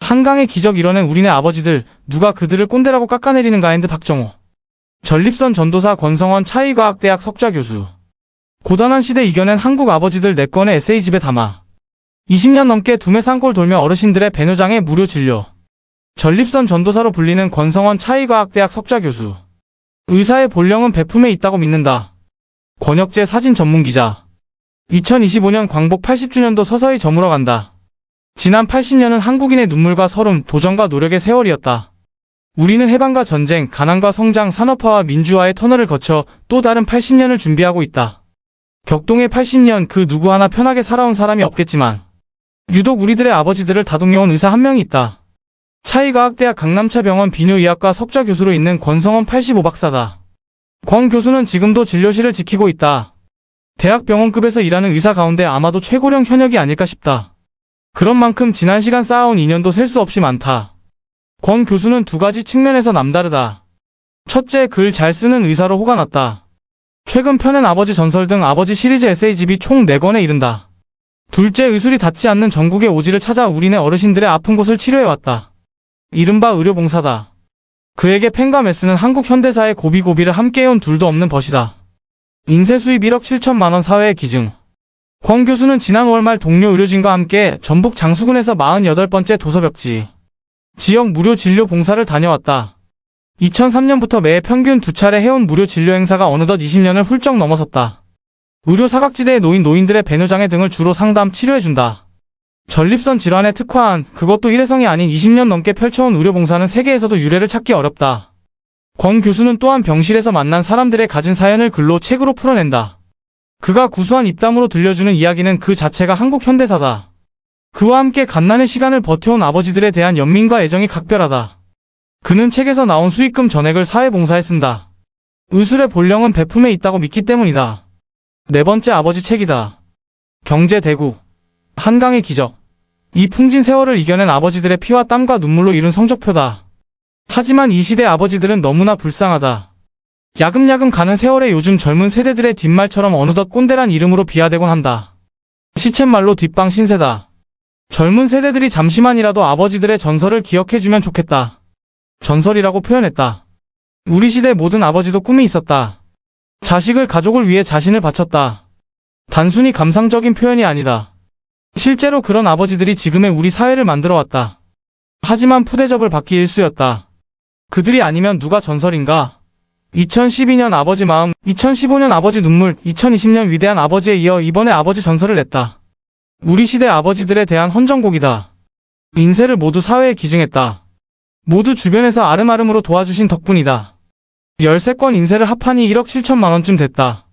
한강의 기적 이뤄낸 우리네 아버지들, 누가 그들을 꼰대라고 깎아내리는가 핸드 박정호. 전립선 전도사 권성원 차의과학대학 석좌교수. 고단한 시대 이겨낸 한국 아버지들 4건의 에세이집에 담아 20년 넘게 두매 산골 돌며 어르신들의 배뇨장애 무료 진료. 전립선 전도사로 불리는 권성원 차의과학대학 석좌교수. 의사의 본령은 베품에 있다고 믿는다. 권혁재 사진 전문기자. 2025년 광복 80주년도 서서히 저물어 간다. 지난 80년은 한국인의 눈물과 서름, 도전과 노력의 세월이었다. 우리는 해방과 전쟁, 가난과 성장, 산업화와 민주화의 터널을 거쳐 또 다른 80년을 준비하고 있다. 격동의 80년, 그 누구 하나 편하게 살아온 사람이 없겠지만 유독 우리들의 아버지들을 다독여온 의사 한 명이 있다. 차의과학대학 강남차병원 비뇨의학과 석좌교수로 있는 권성원 85박사다. 권 교수는 지금도 진료실을 지키고 있다. 대학병원급에서 일하는 의사 가운데 아마도 최고령 현역이 아닐까 싶다. 그런 만큼 지난 시간 쌓아온 인연도 셀 수 없이 많다. 권 교수는 2가지 측면에서 남다르다. 첫째, 글 잘 쓰는 의사로 호가 났다. 최근 펴낸 아버지 전설 등 아버지 시리즈 에세이집이 총 4권에 이른다. 둘째, 의술이 닿지 않는 전국의 오지를 찾아 우리네 어르신들의 아픈 곳을 치료해왔다. 이른바 의료봉사다. 그에게 펜과 메스는 한국 현대사의 고비고비를 함께해온 둘도 없는 벗이다. 인쇄 수입 1억 7천만원 사회의 기증. 권 교수는 지난 5월 말 동료 의료진과 함께 전북 장수군에서 48번째 도서벽지 지역 무료 진료 봉사를 다녀왔다. 2003년부터 매해 평균 2차례 해온 무료 진료 행사가 어느덧 20년을 훌쩍 넘어섰다. 의료 사각지대에 놓인 노인들의 배뇨장애 등을 주로 상담, 치료해준다. 전립선 질환에 특화한, 그것도 일회성이 아닌 20년 넘게 펼쳐온 의료봉사는 세계에서도 유례를 찾기 어렵다. 권 교수는 또한 병실에서 만난 사람들의 가진 사연을 글로 책으로 풀어낸다. 그가 구수한 입담으로 들려주는 이야기는 그 자체가 한국 현대사다. 그와 함께 갓난의 시간을 버텨온 아버지들에 대한 연민과 애정이 각별하다. 그는 책에서 나온 수익금 전액을 사회봉사에 쓴다. 의술의 본령은 베품에 있다고 믿기 때문이다. 4번째 아버지 책이다. 경제대국. 한강의 기적. 이 풍진 세월을 이겨낸 아버지들의 피와 땀과 눈물로 이룬 성적표다. 하지만 이 시대 아버지들은 너무나 불쌍하다. 야금야금 가는 세월에 요즘 젊은 세대들의 뒷말처럼 어느덧 꼰대란 이름으로 비하되곤 한다. 시쳇말로 뒷방 신세다. 젊은 세대들이 잠시만이라도 아버지들의 전설을 기억해주면 좋겠다. 전설이라고 표현했다. 우리 시대 모든 아버지도 꿈이 있었다. 자식을, 가족을 위해 자신을 바쳤다. 단순히 감상적인 표현이 아니다. 실제로 그런 아버지들이 지금의 우리 사회를 만들어왔다. 하지만 푸대접을 받기 일쑤였다. 그들이 아니면 누가 전설인가? 2012년 아버지 마음, 2015년 아버지 눈물, 2020년 위대한 아버지에 이어 이번에 아버지 전설을 냈다. 우리 시대 아버지들에 대한 헌정곡이다. 인세를 모두 사회에 기증했다. 모두 주변에서 아름아름으로 도와주신 덕분이다. 13권 인세를 합하니 1억 7천만원쯤 됐다.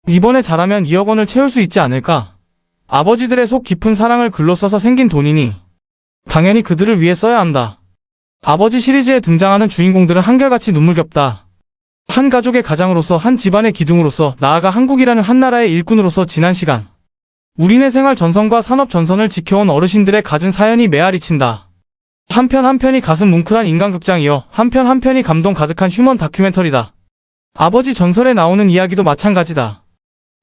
이번에 잘하면 2억 원을 채울 수 있지 않을까? 아버지들의 속 깊은 사랑을 글로 써서 생긴 돈이니 당연히 그들을 위해 써야 한다. 아버지 시리즈에 등장하는 주인공들은 한결같이 눈물겹다. 한 가족의 가장으로서, 한 집안의 기둥으로서, 나아가 한국이라는 한 나라의 일꾼으로서 지난 시간 우리네 생활 전선과 산업 전선을 지켜온 어르신들의 갖은 사연이 메아리친다. 한편 한편이 가슴 뭉클한 인간극장이여 한편 한편이 감동 가득한 휴먼 다큐멘터리다. 아버지 전설에 나오는 이야기도 마찬가지다.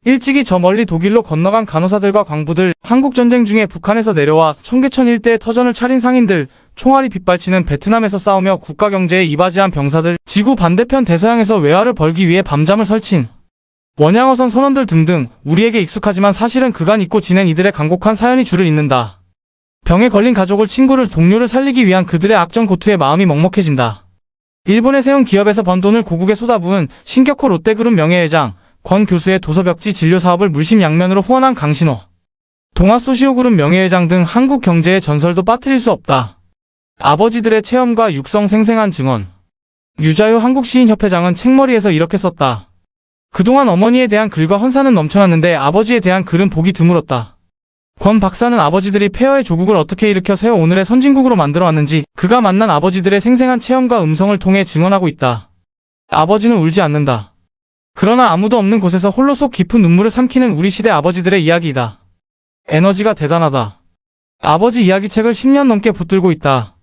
일찍이 저 멀리 독일로 건너간 간호사들과 광부들, 한국전쟁 중에 북한에서 내려와 청계천 일대에 터전을 차린 상인들, 총알이 빗발치는 베트남에서 싸우며 국가경제에 이바지한 병사들, 지구 반대편 대서양에서 외화를 벌기 위해 밤잠을 설친 원양어선 선원들 등등 우리에게 익숙하지만 사실은 그간 잊고 지낸 이들의 간곡한 사연이 줄을 잇는다. 병에 걸린 가족을, 친구를, 동료를 살리기 위한 그들의 악전고투에 마음이 먹먹해진다. 일본에 세운 기업에서 번 돈을 고국에 쏟아부은 신격호 롯데그룹 명예회장, 권 교수의 도서벽지 진료 사업을 물심양면으로 후원한 강신호, 동아소시오그룹 명예회장 등 한국 경제의 전설도 빠뜨릴 수 없다. 아버지들의 체험과 육성 생생한 증언. 유자유 한국시인협회장은 책머리에서 이렇게 썼다. 그동안 어머니에 대한 글과 헌사는 넘쳐났는데 아버지에 대한 글은 보기 드물었다. 권 박사는 아버지들이 폐허의 조국을 어떻게 일으켜 세워 오늘의 선진국으로 만들어왔는지 그가 만난 아버지들의 생생한 체험과 음성을 통해 증언하고 있다. 아버지는 울지 않는다. 그러나 아무도 없는 곳에서 홀로 속 깊은 눈물을 삼키는 우리 시대 아버지들의 이야기이다. 에너지가 대단하다. 아버지 이야기책을 10년 넘게 붙들고 있다.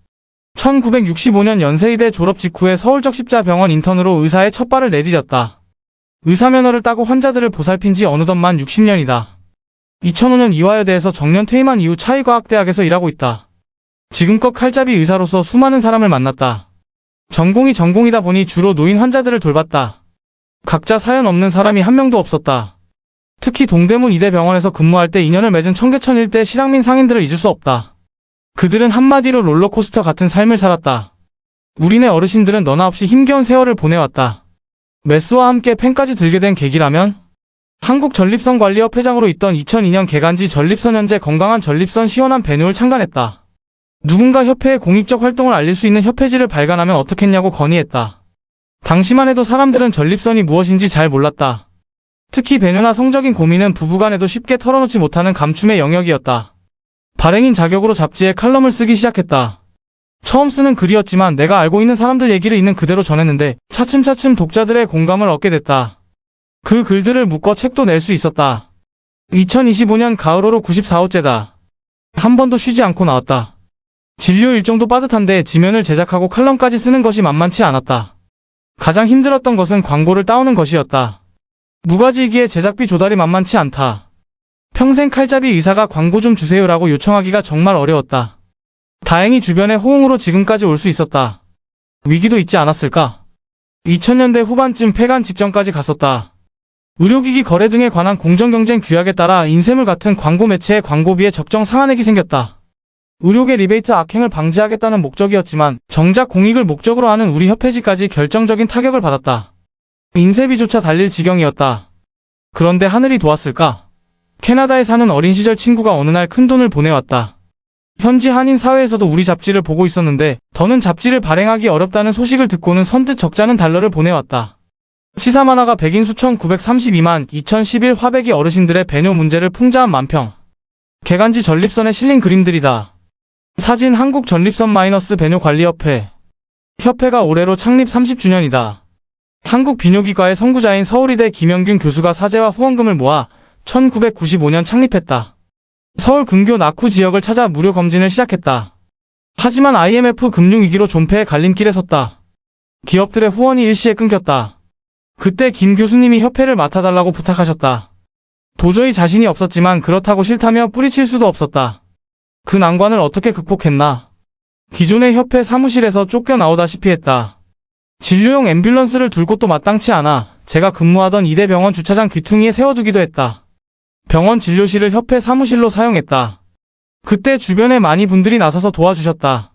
1965년 연세의대 졸업 직후에 서울적십자병원 인턴으로 의사의 첫 발을 내디뎠다. 의사면허를 따고 환자들을 보살핀 지 어느덧 만 60년이다. 2005년 이화여대에서 정년 퇴임한 이후 차의과학대학에서 일하고 있다. 지금껏 칼잡이 의사로서 수많은 사람을 만났다. 전공이 전공이다 보니 주로 노인 환자들을 돌봤다. 각자 사연 없는 사람이 한 명도 없었다. 특히 동대문 이대병원에서 근무할 때 인연을 맺은 청계천 일대 실향민 상인들을 잊을 수 없다. 그들은 한마디로 롤러코스터 같은 삶을 살았다. 우리네 어르신들은 너나 없이 힘겨운 세월을 보내왔다. 메스와 함께 펜까지 들게 된 계기라면? 한국전립선관리협회장으로 있던 2002년 개간지 전립선 현재 건강한 전립선 시원한 배뇨를 창간했다. 누군가 협회의 공익적 활동을 알릴 수 있는 협회지를 발간하면 어떻겠냐고 건의했다. 당시만 해도 사람들은 전립선이 무엇인지 잘 몰랐다. 특히 배뇨나 성적인 고민은 부부간에도 쉽게 털어놓지 못하는 감춤의 영역이었다. 발행인 자격으로 잡지에 칼럼을 쓰기 시작했다. 처음 쓰는 글이었지만 내가 알고 있는 사람들 얘기를 있는 그대로 전했는데 차츰차츰 독자들의 공감을 얻게 됐다. 그 글들을 묶어 책도 낼 수 있었다. 2025년 가을호로 94호째다. 한 번도 쉬지 않고 나왔다. 진료 일정도 빠듯한데 지면을 제작하고 칼럼까지 쓰는 것이 만만치 않았다. 가장 힘들었던 것은 광고를 따오는 것이었다. 무가지이기에 제작비 조달이 만만치 않다. 평생 칼잡이 의사가 광고 좀 주세요라고 요청하기가 정말 어려웠다. 다행히 주변의 호응으로 지금까지 올 수 있었다. 위기도 있지 않았을까? 2000년대 후반쯤 폐간 직전까지 갔었다. 의료기기 거래 등에 관한 공정경쟁 규약에 따라 인쇄물 같은 광고 매체의 광고비에 적정 상한액이 생겼다. 의료계 리베이트 악행을 방지하겠다는 목적이었지만 정작 공익을 목적으로 하는 우리 협회지까지 결정적인 타격을 받았다. 인쇄비조차 달릴 지경이었다. 그런데 하늘이 도왔을까? 캐나다에 사는 어린 시절 친구가 어느 날 큰돈을 보내왔다. 현지 한인 사회에서도 우리 잡지를 보고 있었는데 더는 잡지를 발행하기 어렵다는 소식을 듣고는 선뜻 적잖은 달러를 보내왔다. 시사 만화가 백인 수천 932만 2011 화백이 어르신들의 배뇨 문제를 풍자한 만평. 개간지 전립선에 실린 그림들이다. 사진 한국전립선-배뇨관리협회. 협회가 올해로 창립 30주년이다. 한국비뇨기과의 선구자인 서울의대 김영균 교수가 사재와 후원금을 모아 1995년 창립했다. 서울 근교 낙후 지역을 찾아 무료 검진을 시작했다. 하지만 IMF 금융위기로 존폐의 갈림길에 섰다. 기업들의 후원이 일시에 끊겼다. 그때 김 교수님이 협회를 맡아달라고 부탁하셨다. 도저히 자신이 없었지만 그렇다고 싫다며 뿌리칠 수도 없었다. 그 난관을 어떻게 극복했나? 기존의 협회 사무실에서 쫓겨나오다시피 했다. 진료용 앰뷸런스를 둘 곳도 마땅치 않아 제가 근무하던 이대병원 주차장 귀퉁이에 세워두기도 했다. 병원 진료실을 협회 사무실로 사용했다. 그때 주변에 많이 분들이 나서서 도와주셨다.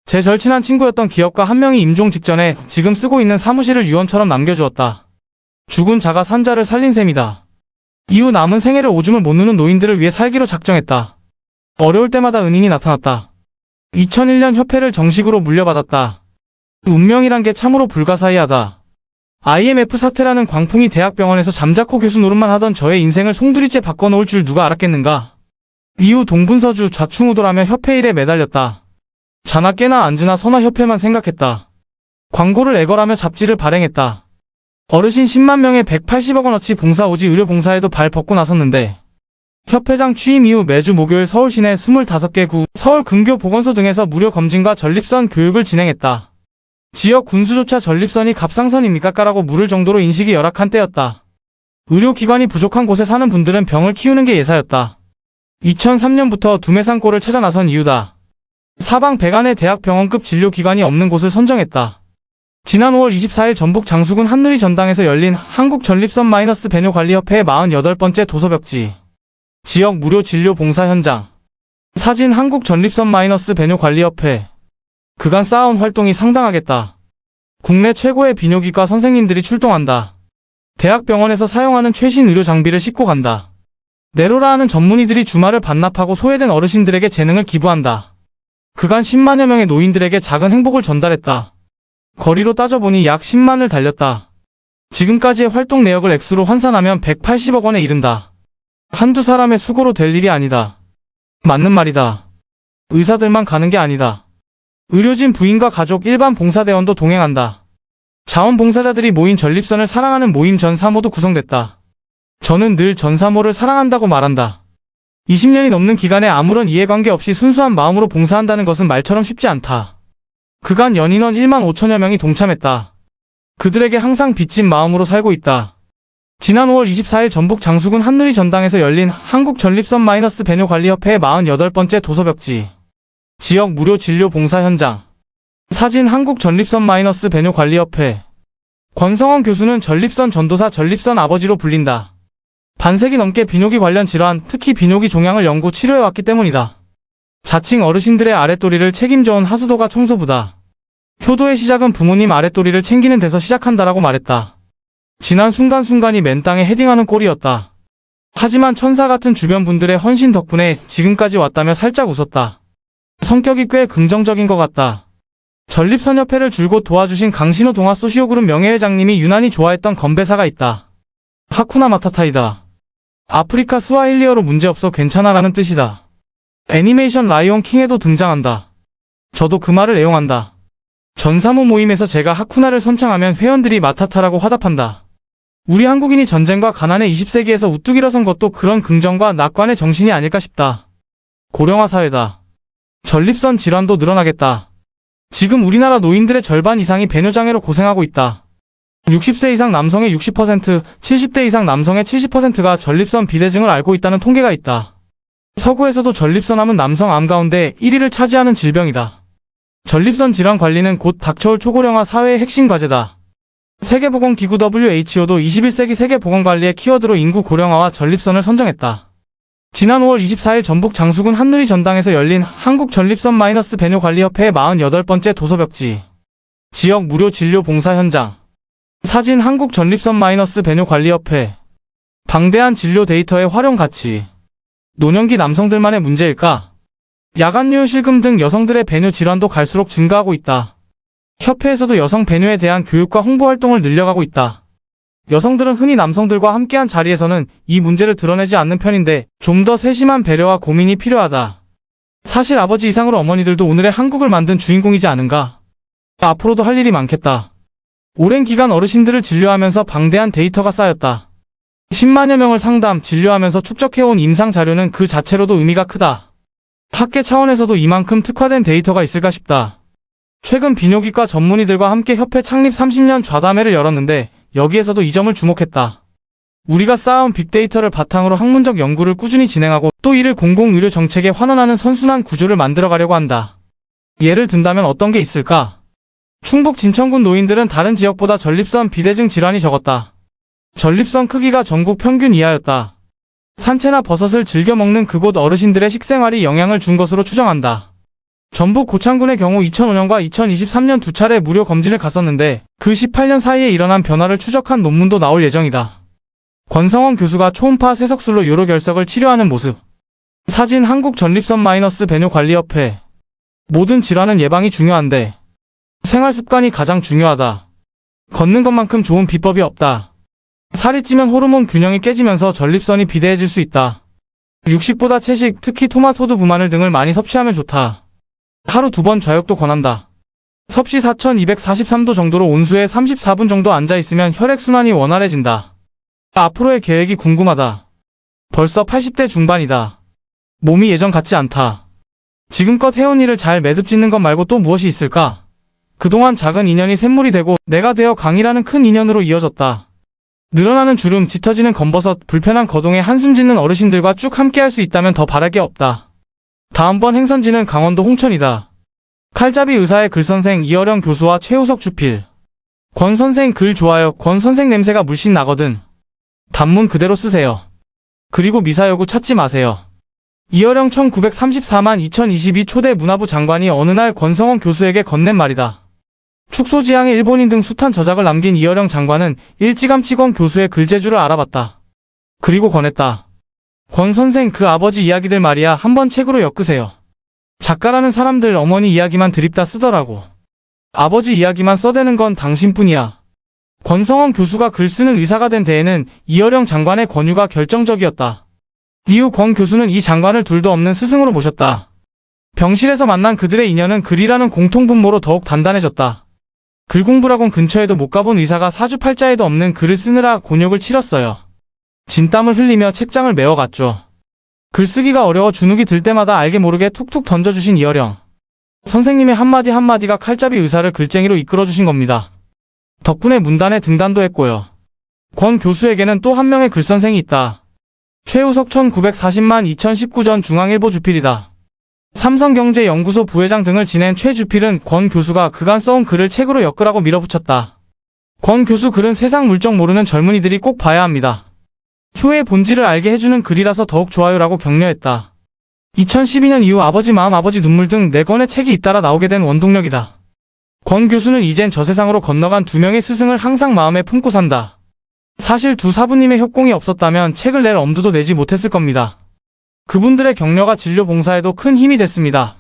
제 절친한 친구였던 기업가 한 명이 임종 직전에 지금 쓰고 있는 사무실을 유언처럼 남겨주었다. 죽은 자가 산자를 살린 셈이다. 이후 남은 생애를 오줌을 못 누는 노인들을 위해 살기로 작정했다. 어려울 때마다 은인이 나타났다. 2001년 협회를 정식으로 물려받았다. 운명이란 게 참으로 불가사의하다. IMF 사태라는 광풍이 대학병원에서 잠자코 교수 노릇만 하던 저의 인생을 송두리째 바꿔놓을 줄 누가 알았겠는가. 이후 동분서주 좌충우돌하며 협회 일에 매달렸다. 자나 깨나 앉으나 서나 협회만 생각했다. 광고를 애걸하며 잡지를 발행했다. 어르신 10만 명에 180억 원어치 봉사오지 의료봉사에도 발 벗고 나섰는데 협회장 취임 이후 매주 목요일 서울 시내 25개 구, 서울 근교 보건소 등에서 무료 검진과 전립선 교육을 진행했다. 지역 군수조차 전립선이 갑상선입니까? 라고 물을 정도로 인식이 열악한 때였다. 의료기관이 부족한 곳에 사는 분들은 병을 키우는 게 예사였다. 2003년부터 두매산골을 찾아 나선 이유다. 사방 백안의 대학병원급 진료기관이 없는 곳을 선정했다. 지난 5월 24일 전북 장수군 한누리 전당에서 열린 한국전립선-배뇨관리협회의 48번째 도서벽지. 지역 무료 진료 봉사 현장. 사진 한국전립선-배뇨관리협회. 그간 쌓아온 활동이 상당하겠다. 국내 최고의 비뇨기과 선생님들이 출동한다. 대학병원에서 사용하는 최신 의료 장비를 싣고 간다. 내로라 하는 전문의들이 주말을 반납하고 소외된 어르신들에게 재능을 기부한다. 그간 10만여 명의 노인들에게 작은 행복을 전달했다. 거리로 따져보니 약 10만을 달렸다. 지금까지의 활동 내역을 액수로 환산하면 180억 원에 이른다. 한두 사람의 수고로 될 일이 아니다. 맞는 말이다. 의사들만 가는 게 아니다. 의료진 부인과 가족 일반 봉사대원도 동행한다. 자원봉사자들이 모인 전립선을 사랑하는 모임 전사모도 구성됐다. 저는 늘 전사모를 사랑한다고 말한다. 20년이 넘는 기간에 아무런 이해관계 없이 순수한 마음으로 봉사한다는 것은 말처럼 쉽지 않다. 그간 연인원 1만 5천여 명이 동참했다. 그들에게 항상 빚진 마음으로 살고 있다. 지난 5월 24일 전북 장수군 한누리 전당에서 열린 한국전립선-배뇨관리협회의 48번째 도서벽지. 지역 무료 진료 봉사 현장. 사진 한국전립선-배뇨관리협회. 권성원 교수는 전립선 전도사 전립선 아버지로 불린다. 반세기 넘게 비뇨기 관련 질환, 특히 비뇨기 종양을 연구 치료해왔기 때문이다. 자칭 어르신들의 아랫도리를 책임져온 하수도가 청소부다. 효도의 시작은 부모님 아랫도리를 챙기는 데서 시작한다라고 말했다. 지난 순간순간이 맨 땅에 헤딩하는 꼴이었다. 하지만 천사 같은 주변 분들의 헌신 덕분에 지금까지 왔다며 살짝 웃었다. 성격이 꽤 긍정적인 것 같다. 전립선협회를 줄곧 도와주신 강신호 동아 소시오그룹 명예회장님이 유난히 좋아했던 건배사가 있다. 하쿠나 마타타이다. 아프리카 스와힐리어로 문제없어 괜찮아라는 뜻이다. 애니메이션 라이온 킹에도 등장한다. 저도 그 말을 애용한다. 전사모 모임에서 제가 하쿠나를 선창하면 회원들이 마타타라고 화답한다. 우리 한국인이 전쟁과 가난에 20세기에서 우뚝 일어선 것도 그런 긍정과 낙관의 정신이 아닐까 싶다. 고령화 사회다. 전립선 질환도 늘어나겠다. 지금 우리나라 노인들의 절반 이상이 배뇨장애로 고생하고 있다. 60세 이상 남성의 60%, 70대 이상 남성의 70%가 전립선 비대증을 앓고 있다는 통계가 있다. 서구에서도 전립선암은 남성 암 가운데 1위를 차지하는 질병이다. 전립선 질환 관리는 곧 닥쳐올 초고령화 사회의 핵심 과제다. 세계보건기구 WHO도 21세기 세계보건관리의 키워드로 인구 고령화와 전립선을 선정했다. 지난 5월 24일 전북 장수군 한누리 전당에서 열린 한국전립선-배뇨관리협회의 48번째 도서벽지. 지역 무료 진료 봉사 현장. 사진 한국전립선-배뇨관리협회. 방대한 진료 데이터의 활용 가치. 노년기 남성들만의 문제일까? 야간요요 실금 등 여성들의 배뇨 질환도 갈수록 증가하고 있다. 협회에서도 여성 배뇨에 대한 교육과 홍보 활동을 늘려가고 있다. 여성들은 흔히 남성들과 함께한 자리에서는 이 문제를 드러내지 않는 편인데 좀 더 세심한 배려와 고민이 필요하다. 사실 아버지 이상으로 어머니들도 오늘의 한국을 만든 주인공이지 않은가? 앞으로도 할 일이 많겠다. 오랜 기간 어르신들을 진료하면서 방대한 데이터가 쌓였다. 10만여 명을 상담, 진료하면서 축적해온 임상 자료는 그 자체로도 의미가 크다. 학계 차원에서도 이만큼 특화된 데이터가 있을까 싶다. 최근 비뇨기과 전문의들과 함께 협회 창립 30년 좌담회를 열었는데 여기에서도 이 점을 주목했다. 우리가 쌓아온 빅데이터를 바탕으로 학문적 연구를 꾸준히 진행하고 또 이를 공공의료 정책에 환원하는 선순환 구조를 만들어가려고 한다. 예를 든다면 어떤 게 있을까? 충북 진천군 노인들은 다른 지역보다 전립선 비대증 질환이 적었다. 전립선 크기가 전국 평균 이하였다. 산채나 버섯을 즐겨 먹는 그곳 어르신들의 식생활이 영향을 준 것으로 추정한다. 전북 고창군의 경우 2005년과 2023년 두 차례 무료 검진을 갔었는데 그 18년 사이에 일어난 변화를 추적한 논문도 나올 예정이다. 권성원 교수가 초음파 쇠석술로 요로결석을 치료하는 모습. 사진 한국전립선-배뇨관리협회. 모든 질환은 예방이 중요한데 생활습관이 가장 중요하다. 걷는 것만큼 좋은 비법이 없다. 살이 찌면 호르몬 균형이 깨지면서 전립선이 비대해질 수 있다. 육식보다 채식, 특히 토마토두 무마늘 등을 많이 섭취하면 좋다. 하루 2번 좌욕도 권한다. 섭씨 4243도 정도로 온수에 34분 정도 앉아있으면 혈액순환이 원활해진다. 앞으로의 계획이 궁금하다. 벌써 80대 중반이다. 몸이 예전 같지 않다. 지금껏 해온 일을 잘 매듭짓는 것 말고 또 무엇이 있을까? 그동안 작은 인연이 샘물이 되고 내가 되어 강이라는 큰 인연으로 이어졌다. 늘어나는 주름, 짙어지는 검버섯, 불편한 거동에 한숨 짓는 어르신들과 쭉 함께할 수 있다면 더 바랄 게 없다. 다음번 행선지는 강원도 홍천이다. 칼잡이 의사의 글선생 이어령 교수와 최우석 주필. 권선생 글 좋아요. 권선생 냄새가 물씬 나거든. 단문 그대로 쓰세요. 그리고 미사여구 찾지 마세요. 이어령 1934만 2022 초대 문화부 장관이 어느 날 권성원 교수에게 건넨 말이다. 축소지향의 일본인 등 숱한 저작을 남긴 이어령 장관은 일찌감치 권 교수의 글재주를 알아봤다. 그리고 권했다. 권 선생 그 아버지 이야기들 말이야 한번 책으로 엮으세요. 작가라는 사람들 어머니 이야기만 드립다 쓰더라고. 아버지 이야기만 써대는 건 당신뿐이야. 권성원 교수가 글 쓰는 의사가 된 데에는 이어령 장관의 권유가 결정적이었다. 이후 권 교수는 이 장관을 둘도 없는 스승으로 모셨다. 병실에서 만난 그들의 인연은 글이라는 공통분모로 더욱 단단해졌다. 글 공부라곤 근처에도 못 가본 의사가 사주팔자에도 없는 글을 쓰느라 곤욕을 치렀어요. 진땀을 흘리며 책장을 메워갔죠. 글쓰기가 어려워 주눅이 들 때마다 알게 모르게 툭툭 던져주신 이어령. 선생님의 한마디 한마디가 칼잡이 의사를 글쟁이로 이끌어주신 겁니다. 덕분에 문단에 등단도 했고요. 권 교수에게는 또 한 명의 글선생이 있다. 최우석 1940만 2019 전 중앙일보 주필이다. 삼성경제연구소 부회장 등을 지낸 최주필은 권 교수가 그간 써온 글을 책으로 엮으라고 밀어붙였다. 권 교수 글은 세상 물정 모르는 젊은이들이 꼭 봐야 합니다. 효의 본질을 알게 해주는 글이라서 더욱 좋아요라고 격려했다. 2012년 이후 아버지 마음 아버지 눈물 등 4권의 책이 잇따라 나오게 된 원동력이다. 권 교수는 이젠 저 세상으로 건너간 2명의 스승을 항상 마음에 품고 산다. 사실 두 사부님의 협공이 없었다면 책을 낼 엄두도 내지 못했을 겁니다. 그분들의 격려가 진료 봉사에도 큰 힘이 됐습니다.